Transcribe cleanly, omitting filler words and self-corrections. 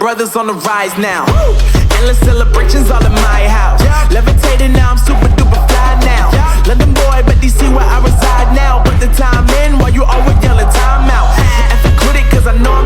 brothers on the rise now. Endless celebrations all in my house. Levitating now, I'm super duper fly now. London boy, but DC where I reside now. Put the time in while you always yelling time out. And if I quit it, cause I know